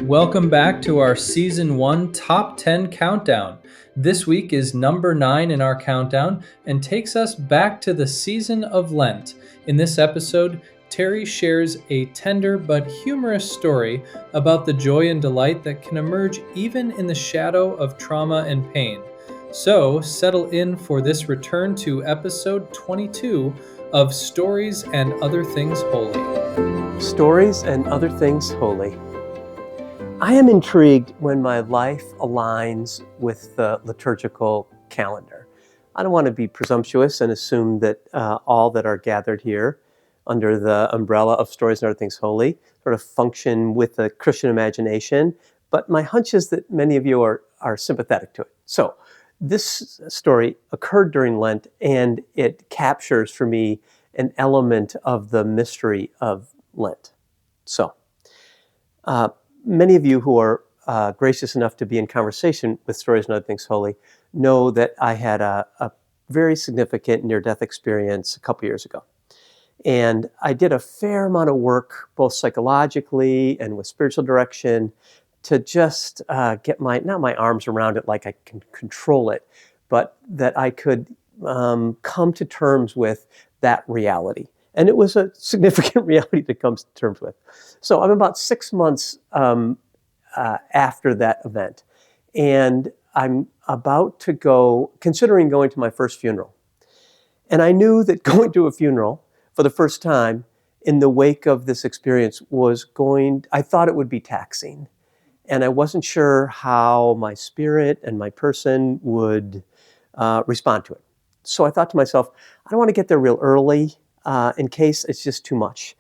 Welcome back to our Season 1 Top 10 Countdown. This week is number 9 in our countdown and takes us back to the season of Lent. In this episode, Terry shares a tender but humorous story about the joy and delight that can emerge even in the shadow of trauma and pain. So, settle in for this return to episode 22 of Stories and Other Things Holy. Stories and Other Things Holy. I am intrigued when my life aligns with the liturgical calendar. I don't want to be presumptuous and assume that all that are gathered here under the umbrella of Stories and Other Things Holy sort of function with the Christian imagination, but my hunch is that many of you are sympathetic to it. So this story occurred during Lent, and it captures for me an element of the mystery of Lent. So, many of you who are gracious enough to be in conversation with Stories and Other Things Holy know that I had a very significant near-death experience a couple years ago. And I did a fair amount of work, both psychologically and with spiritual direction, to just get not my arms around it like I can control it, but that I could come to terms with that reality. And it was a significant reality to come to terms with. So I'm about 6 months after that event, and I'm about to considering going to my first funeral. And I knew that going to a funeral for the first time in the wake of this experience I thought it would be taxing. And I wasn't sure how my spirit and my person would respond to it. So I thought to myself, I don't want to get there real early in case it's just too much.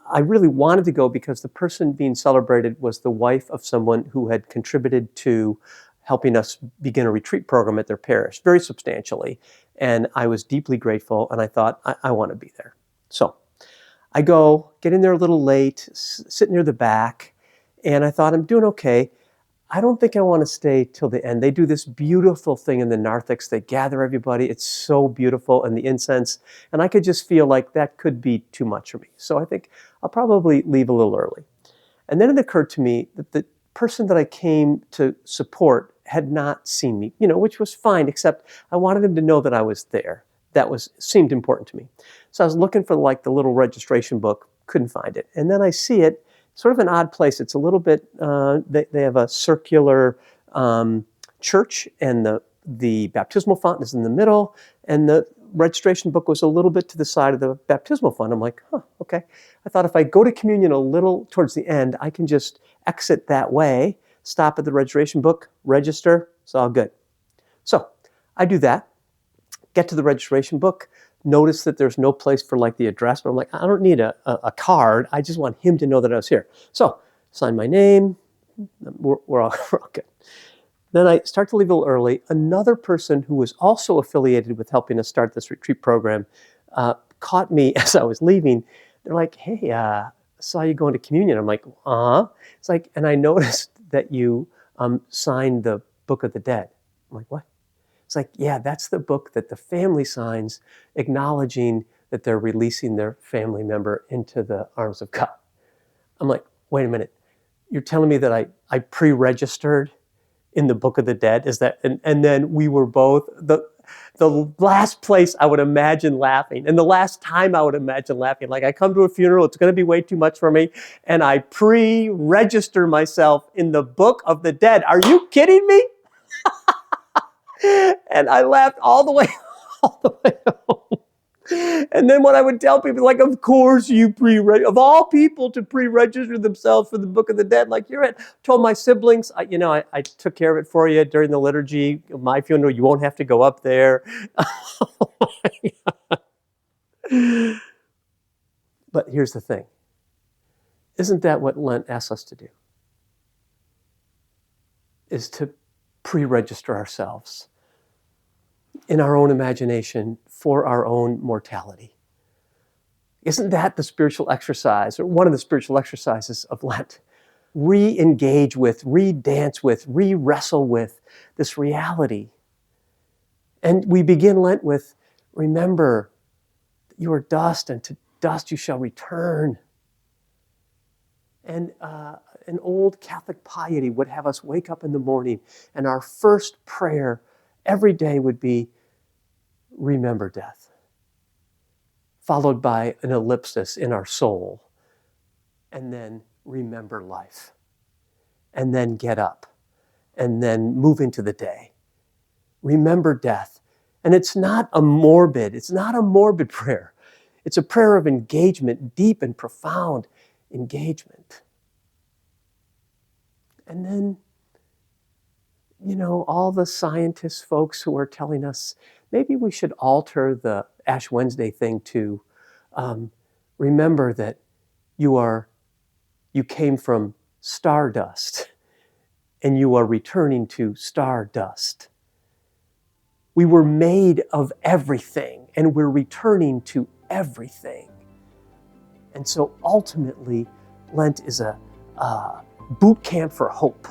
I really wanted to go because the person being celebrated was the wife of someone who had contributed to helping us begin a retreat program at their parish, very substantially. And I was deeply grateful, and I thought, I want to be there. So I get in there a little late, sit near the back, and I thought, I'm doing okay. I don't think I want to stay till the end. They do this beautiful thing in the narthex. They gather everybody. It's so beautiful, and the incense. And I could just feel like that could be too much for me. So I think I'll probably leave a little early. And then it occurred to me that the person that I came to support had not seen me, which was fine, except I wanted him to know that I was there. That seemed important to me. So I was looking for the little registration book, couldn't find it. And then I see it, sort of an odd place. It's a little bit, they have a circular church, and the baptismal font is in the middle, and the registration book was a little bit to the side of the baptismal font. I'm like, okay. I thought if I go to communion a little towards the end, I can just exit that way, stop at the registration book, register, it's all good. So I do that, get to the registration book, notice that there's no place for the address, but I'm like, I don't need a card. I just want him to know that I was here. So sign my name. We're all good. Then I start to leave a little early. Another person who was also affiliated with helping us start this retreat program caught me as I was leaving. They're like, hey, I saw you going to communion. I'm like, It's like, and I noticed that you signed the Book of the Dead. I'm like, what? It's like, yeah, that's the book that the family signs, acknowledging that they're releasing their family member into the arms of God. I'm like, wait a minute. You're telling me that I pre-registered in the Book of the Dead? Is that, and then we were both, the last place I would imagine laughing, and the last time I would imagine laughing, I come to a funeral, it's going to be way too much for me, and I pre-register myself in the Book of the Dead. Are you kidding me? And I laughed all the way home. And then when I would tell people, of course you of all people to pre-register themselves for the Book of the Dead, told my siblings, I took care of it for you during the liturgy of my funeral. You won't have to go up there. Oh my God. But here's the thing. Isn't that what Lent asks us to do? Is to pre-register ourselves in our own imagination for our own mortality. Isn't that the spiritual exercise, or one of the spiritual exercises of Lent? Re-engage with, re-dance with, re-wrestle with this reality. And we begin Lent with, remember, you are dust, and to dust you shall return. And an old Catholic piety would have us wake up in the morning, and our first prayer every day would be, remember death, followed by an ellipsis in our soul, and then remember life, and then get up, and then move into the day. Remember death. And it's not a morbid prayer. It's a prayer of engagement, deep and profound engagement. And then, all the scientist folks who are telling us maybe we should alter the Ash Wednesday thing to remember that you came from stardust and you are returning to stardust. We were made of everything and we're returning to everything. And so ultimately, Lent is a boot camp for hope.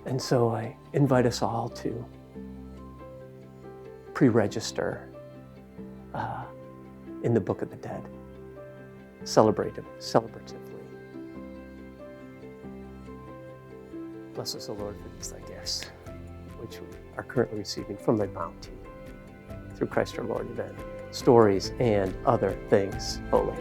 And so I invite us all to preregister in the Book of the Dead, celebratively. Bless us, O Lord, for these thy gifts, which we are currently receiving from thy bounty. Through Christ our Lord, amen. Stories and other things holy.